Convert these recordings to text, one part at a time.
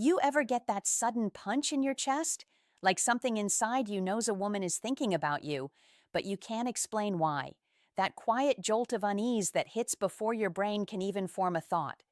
You ever get that sudden punch in your chest? Like something inside you knows a woman is thinking about you, but you can't explain why. That quiet jolt of unease that hits before your brain can even form a thought.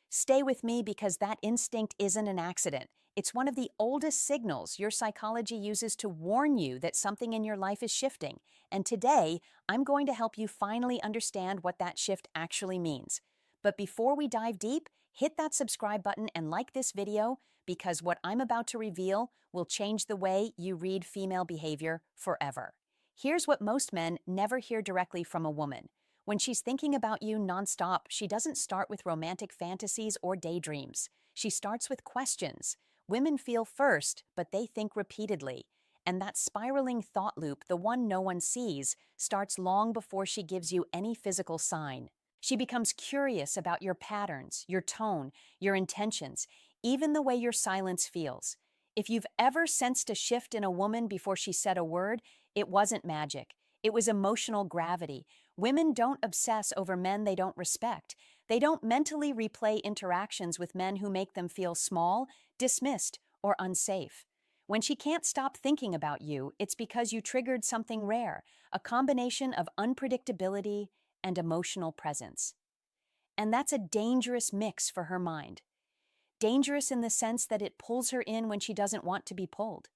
Stay with me because that instinct isn't an accident. It's one of the oldest signals your psychology uses to warn you that something in your life is shifting. And today, I'm going to help you finally understand what that shift actually means. But before we dive deep, hit that subscribe button and like this video because what I'm about to reveal will change the way you read female behavior forever. Here's what most men never hear directly from a woman. When she's thinking about you nonstop, she doesn't start with romantic fantasies or daydreams. She starts with questions. Women feel first, but they think repeatedly. And that spiraling thought loop, the one no one sees, starts long before she gives you any physical sign. She becomes curious about your patterns, your tone, your intentions, even the way your silence feels. If you've ever sensed a shift in a woman before she said a word, it wasn't magic. It was emotional gravity. Women don't obsess over men they don't respect. They don't mentally replay interactions with men who make them feel small, dismissed, or unsafe. When she can't stop thinking about you, it's because you triggered something rare, a combination of unpredictability and emotional presence. And that's a dangerous mix for her mind. Dangerous in the sense that it pulls her in when she doesn't want to be pulled.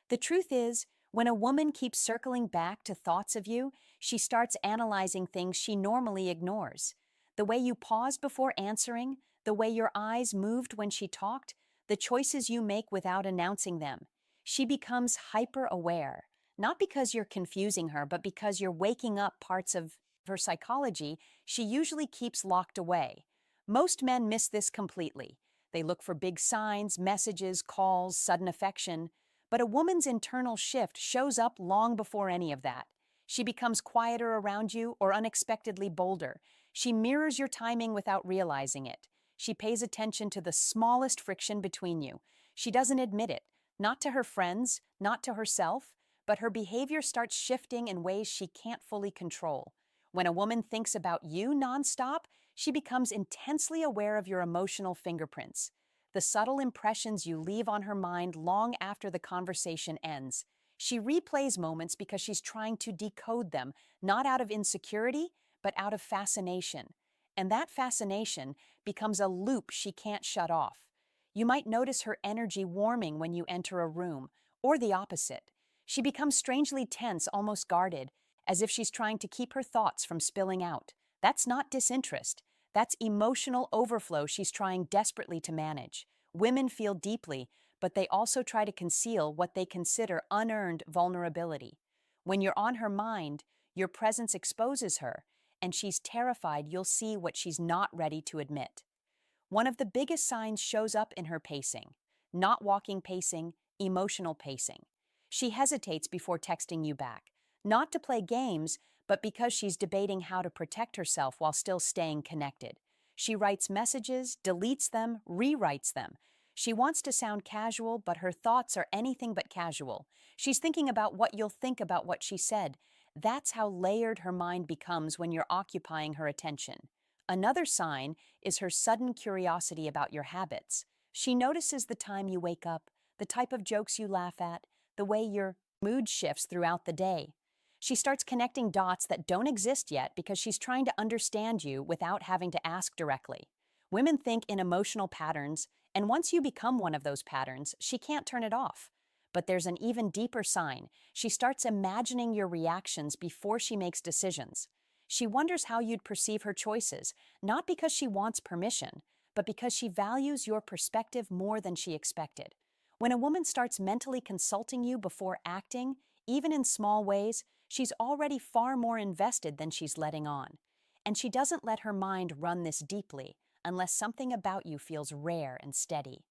The truth is, when a woman keeps circling back to thoughts of you, she starts analyzing things she normally ignores. The way you paused before answering, the way your eyes moved when she talked, the choices you make without announcing them. She becomes hyper-aware, not because you're confusing her, but because you're waking up parts of her psychology she usually keeps locked away. Most men miss this completely. They look for big signs, messages, calls, sudden affection. But a woman's internal shift shows up long before any of that. She becomes quieter around you or unexpectedly bolder. She mirrors your timing without realizing it. She pays attention to the smallest friction between you. She doesn't admit it, not to her friends, not to herself, but her behavior starts shifting in ways she can't fully control. When a woman thinks about you nonstop, she becomes intensely aware of your emotional fingerprints, the subtle impressions you leave on her mind long after the conversation ends. She replays moments because she's trying to decode them, not out of insecurity, but out of fascination. And that fascination becomes a loop she can't shut off. You might notice her energy warming when you enter a room, or the opposite. She becomes strangely tense, almost guarded, as if she's trying to keep her thoughts from spilling out. That's not disinterest. That's emotional overflow she's trying desperately to manage. Women feel deeply, but they also try to conceal what they consider unearned vulnerability. When you're on her mind, your presence exposes her, and she's terrified you'll see what she's not ready to admit. One of the biggest signs shows up in her pacing. Not walking pacing, emotional pacing. She hesitates before texting you back, not to play games, but because she's debating how to protect herself while still staying connected. She writes messages, deletes them, rewrites them. She wants to sound casual, but her thoughts are anything but casual. She's thinking about what you'll think about what she said. That's how layered her mind becomes when you're occupying her attention. Another sign is her sudden curiosity about your habits. She notices the time you wake up, the type of jokes you laugh at, the way your mood shifts throughout the day. She starts connecting dots that don't exist yet because she's trying to understand you without having to ask directly. Women think in emotional patterns, and once you become one of those patterns, she can't turn it off. But there's an even deeper sign. She starts imagining your reactions before she makes decisions. She wonders how you'd perceive her choices, not because she wants permission, but because she values your perspective more than she expected. When a woman starts mentally consulting you before acting, even in small ways, she's already far more invested than she's letting on. And she doesn't let her mind run this deeply unless something about you feels rare and steady.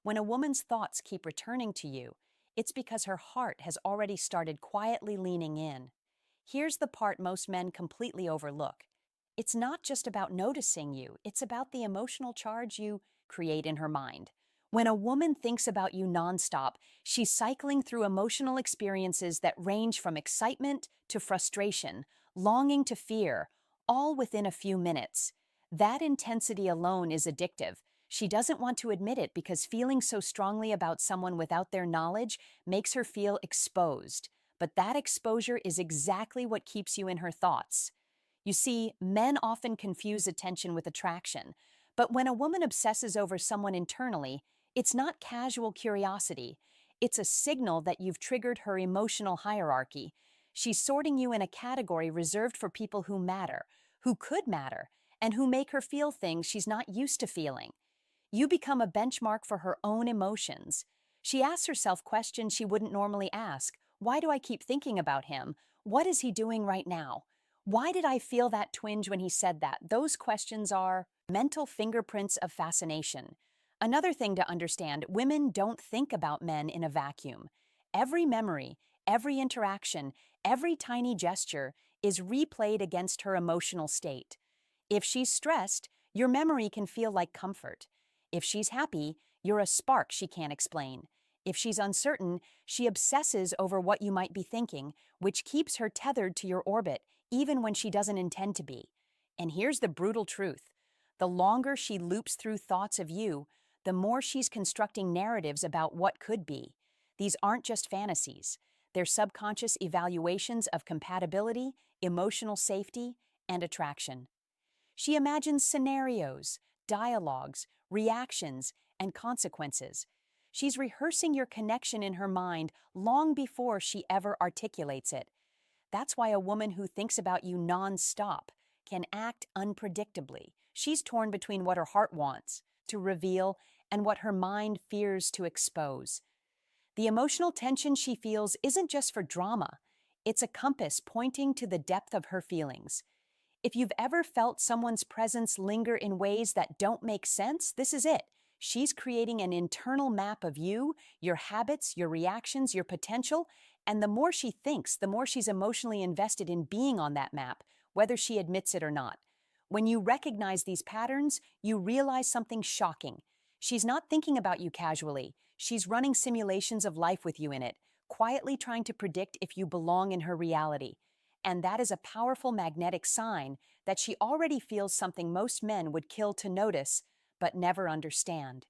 When a woman's thoughts keep returning to you, it's because her heart has already started quietly leaning in. Here's the part most men completely overlook. It's not just about noticing you, it's about the emotional charge you create in her mind. When a woman thinks about you nonstop, she's cycling through emotional experiences that range from excitement to frustration, longing to fear, all within a few minutes. That intensity alone is addictive. She doesn't want to admit it because feeling so strongly about someone without their knowledge makes her feel exposed. But that exposure is exactly what keeps you in her thoughts. You see, men often confuse attention with attraction, but when a woman obsesses over someone internally, it's not casual curiosity. It's a signal that you've triggered her emotional hierarchy. She's sorting you in a category reserved for people who matter, who could matter, and who make her feel things she's not used to feeling. You become a benchmark for her own emotions. She asks herself questions she wouldn't normally ask. Why do I keep thinking about him? What is he doing right now? Why did I feel that twinge when he said that? Those questions are mental fingerprints of fascination. Another thing to understand, women don't think about men in a vacuum. Every memory, every interaction, every tiny gesture is replayed against her emotional state. If she's stressed, your memory can feel like comfort. If she's happy, you're a spark she can't explain. If she's uncertain, she obsesses over what you might be thinking, which keeps her tethered to your orbit, even when she doesn't intend to be. And here's the brutal truth. The longer she loops through thoughts of you, the more she's constructing narratives about what could be. These aren't just fantasies. They're subconscious evaluations of compatibility, emotional safety, and attraction. She imagines scenarios, dialogues, reactions, and consequences. She's rehearsing your connection in her mind long before she ever articulates it. That's why a woman who thinks about you nonstop can act unpredictably. She's torn between what her heart wants to reveal and what her mind fears to expose. The emotional tension she feels isn't just for drama. It's a compass pointing to the depth of her feelings. If you've ever felt someone's presence linger in ways that don't make sense, this is it. She's creating an internal map of you, your habits, your reactions, your potential, and the more she thinks, the more she's emotionally invested in being on that map, whether she admits it or not. When you recognize these patterns, you realize something shocking. She's not thinking about you casually. She's running simulations of life with you in it, quietly trying to predict if you belong in her reality. And that is a powerful magnetic sign that she already feels something most men would kill to notice, but never understand.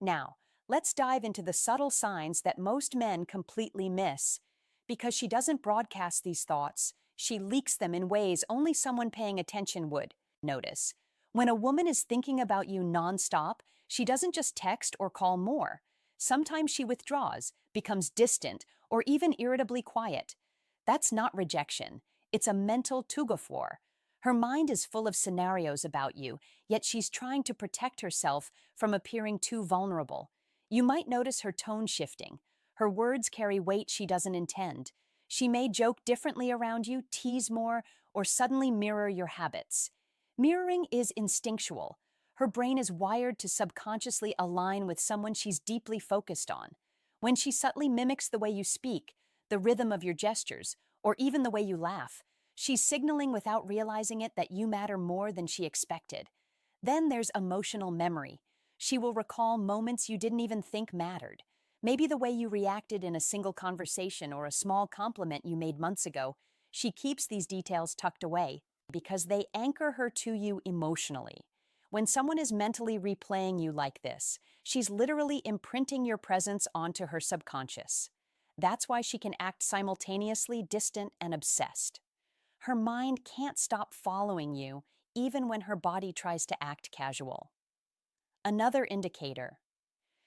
Now, let's dive into the subtle signs that most men completely miss. Because she doesn't broadcast these thoughts, she leaks them in ways only someone paying attention would notice. When a woman is thinking about you nonstop, she doesn't just text or call more. Sometimes she withdraws, becomes distant, or even irritably quiet. That's not rejection. It's a mental tugafor. Her mind is full of scenarios about you, yet she's trying to protect herself from appearing too vulnerable. You might notice her tone shifting. Her words carry weight she doesn't intend. She may joke differently around you, tease more, or suddenly mirror your habits. Mirroring is instinctual. Her brain is wired to subconsciously align with someone she's deeply focused on. When she subtly mimics the way you speak, the rhythm of your gestures, or even the way you laugh, she's signaling without realizing it that you matter more than she expected. Then there's emotional memory. She will recall moments you didn't even think mattered. Maybe the way you reacted in a single conversation or a small compliment you made months ago. She keeps these details tucked away because they anchor her to you emotionally. When someone is mentally replaying you like this, she's literally imprinting your presence onto her subconscious. That's why she can act simultaneously distant and obsessed. Her mind can't stop following you, even when her body tries to act casual. Another indicator.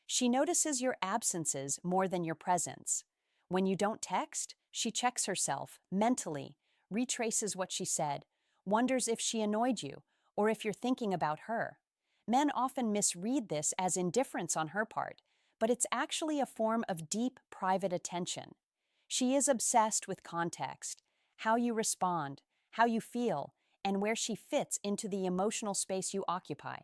She notices your absences more than your presence. When you don't text, she checks herself mentally, retraces what she said, wonders if she annoyed you or if you're thinking about her. Men often misread this as indifference on her part, but it's actually a form of deep, private attention. She is obsessed with context, how you respond, how you feel, and where she fits into the emotional space you occupy.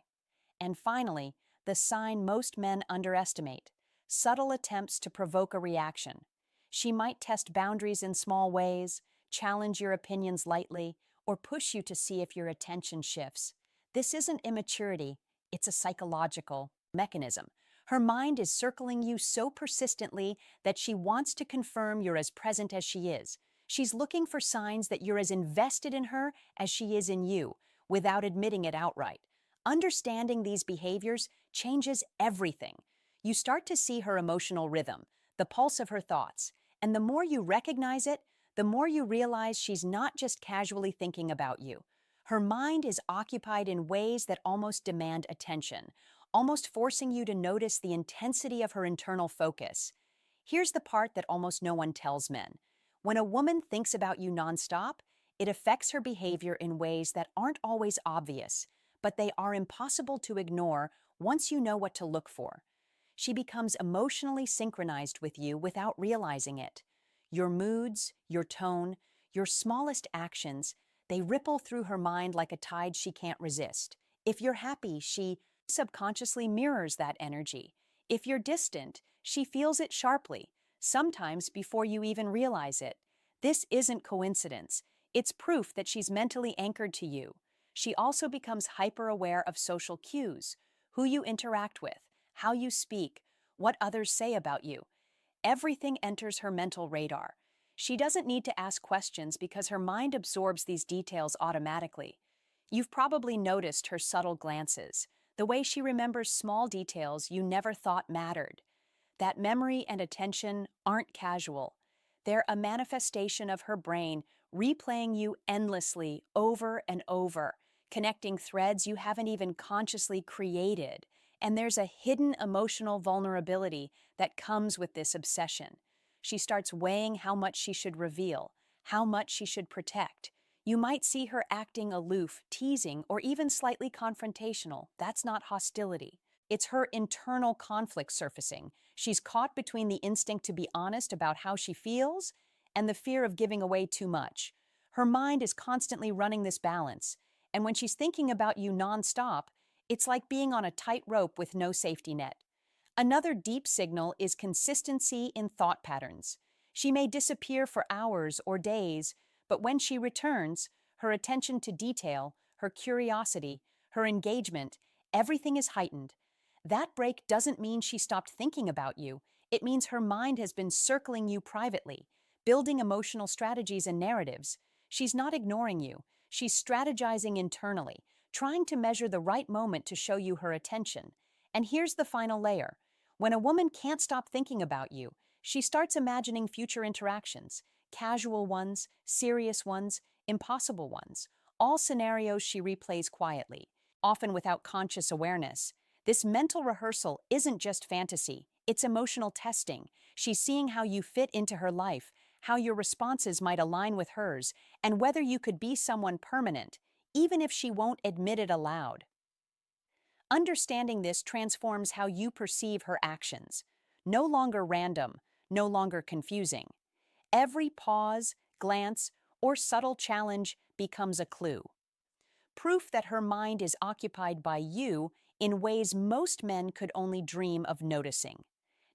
And finally, the sign most men underestimate: subtle attempts to provoke a reaction. She might test boundaries in small ways, challenge your opinions lightly, or push you to see if your attention shifts. This isn't immaturity, it's a psychological mechanism. Her mind is circling you so persistently that she wants to confirm you're as present as she is. She's looking for signs that you're as invested in her as she is in you, without admitting it outright. Understanding these behaviors changes everything. You start to see her emotional rhythm, the pulse of her thoughts, and the more you recognize it, the more you realize she's not just casually thinking about you. Her mind is occupied in ways that almost demand attention, almost forcing you to notice the intensity of her internal focus. Here's the part that almost no one tells men. When a woman thinks about you nonstop, it affects her behavior in ways that aren't always obvious, but they are impossible to ignore once you know what to look for. She becomes emotionally synchronized with you without realizing it. Your moods, your tone, your smallest actions, they ripple through her mind like a tide she can't resist. If you're happy, she subconsciously mirrors that energy. If you're distant, she feels it sharply, sometimes before you even realize it. This isn't coincidence. It's proof that she's mentally anchored to you. She also becomes hyper-aware of social cues, who you interact with, how you speak, what others say about you. Everything enters her mental radar. She doesn't need to ask questions because her mind absorbs these details automatically. You've probably noticed her subtle glances, the way she remembers small details you never thought mattered. That memory and attention aren't casual. They're a manifestation of her brain replaying you endlessly over and over, connecting threads you haven't even consciously created. And there's a hidden emotional vulnerability that comes with this obsession. She starts weighing how much she should reveal, how much she should protect. You might see her acting aloof, teasing, or even slightly confrontational. That's not hostility. It's her internal conflict surfacing. She's caught between the instinct to be honest about how she feels and the fear of giving away too much. Her mind is constantly running this balance, and when she's thinking about you nonstop, it's like being on a tight rope with no safety net. Another deep signal is consistency in thought patterns. She may disappear for hours or days, but when she returns, her attention to detail, her curiosity, her engagement, everything is heightened. That break doesn't mean she stopped thinking about you. It means her mind has been circling you privately, building emotional strategies and narratives. She's not ignoring you. She's strategizing internally, trying to measure the right moment to show you her attention. And here's the final layer. When a woman can't stop thinking about you, she starts imagining future interactions, casual ones, serious ones, impossible ones, all scenarios she replays quietly, often without conscious awareness. This mental rehearsal isn't just fantasy, it's emotional testing. She's seeing how you fit into her life, how your responses might align with hers, and whether you could be someone permanent, even if she won't admit it aloud. Understanding this transforms how you perceive her actions. No longer random, no longer confusing. Every pause, glance, or subtle challenge becomes a clue. Proof that her mind is occupied by you in ways most men could only dream of noticing.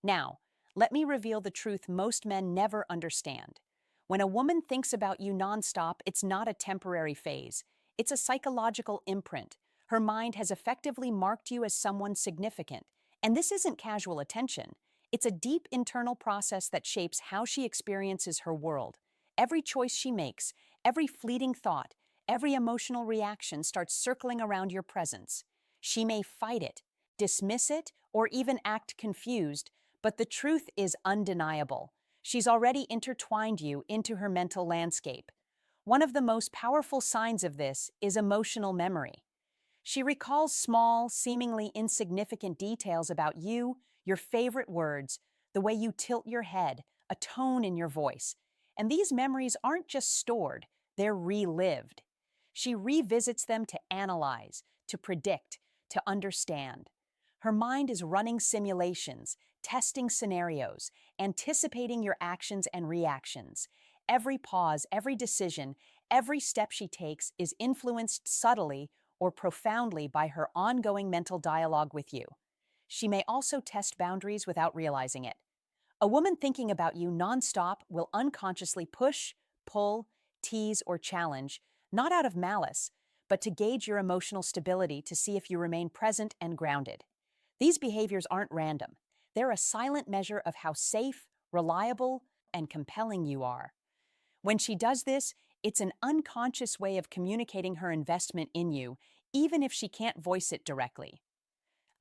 Now, let me reveal the truth most men never understand. When a woman thinks about you nonstop, it's not a temporary phase. It's a psychological imprint. Her mind has effectively marked you as someone significant. And this isn't casual attention. It's a deep internal process that shapes how she experiences her world. Every choice she makes, every fleeting thought, every emotional reaction starts circling around your presence. She may fight it, dismiss it, or even act confused, but the truth is undeniable. She's already intertwined you into her mental landscape. One of the most powerful signs of this is emotional memory. She recalls small, seemingly insignificant details about you, your favorite words, the way you tilt your head, a tone in your voice. And these memories aren't just stored, they're relived. She revisits them to analyze, to predict, to understand. Her mind is running simulations, testing scenarios, anticipating your actions and reactions. Every pause, every decision, every step she takes is influenced subtly or profoundly by her ongoing mental dialogue with you. She may also test boundaries without realizing it. A woman thinking about you nonstop will unconsciously push, pull, tease, or challenge, not out of malice, but to gauge your emotional stability to see if you remain present and grounded. These behaviors aren't random. They're a silent measure of how safe, reliable, and compelling you are. When she does this, it's an unconscious way of communicating her investment in you, even if she can't voice it directly.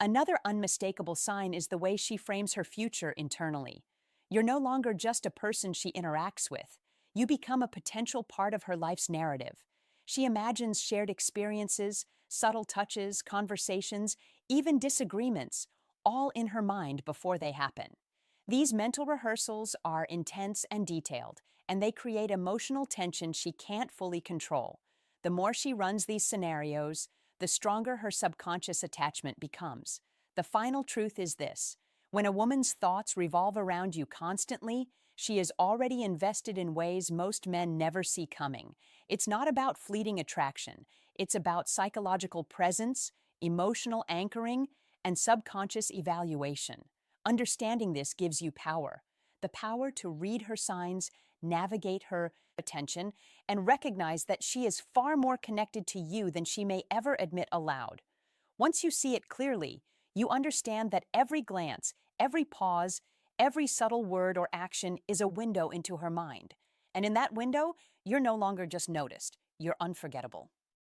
Another unmistakable sign is the way she frames her future internally. You're no longer just a person she interacts with. You become a potential part of her life's narrative. She imagines shared experiences, subtle touches, conversations, even disagreements, all in her mind before they happen. These mental rehearsals are intense and detailed, and they create emotional tension she can't fully control. The more she runs these scenarios, the stronger her subconscious attachment becomes. The final truth is this: when a woman's thoughts revolve around you constantly, she is already invested in ways most men never see coming. It's not about fleeting attraction, it's about psychological presence, emotional anchoring, and subconscious evaluation. Understanding this gives you power, the power to read her signs, navigate her attention, and recognize that she is far more connected to you than she may ever admit aloud. Once you see it clearly, you understand that every glance, every pause, every subtle word or action is a window into her mind. And in that window, you're no longer just noticed, you're unforgettable.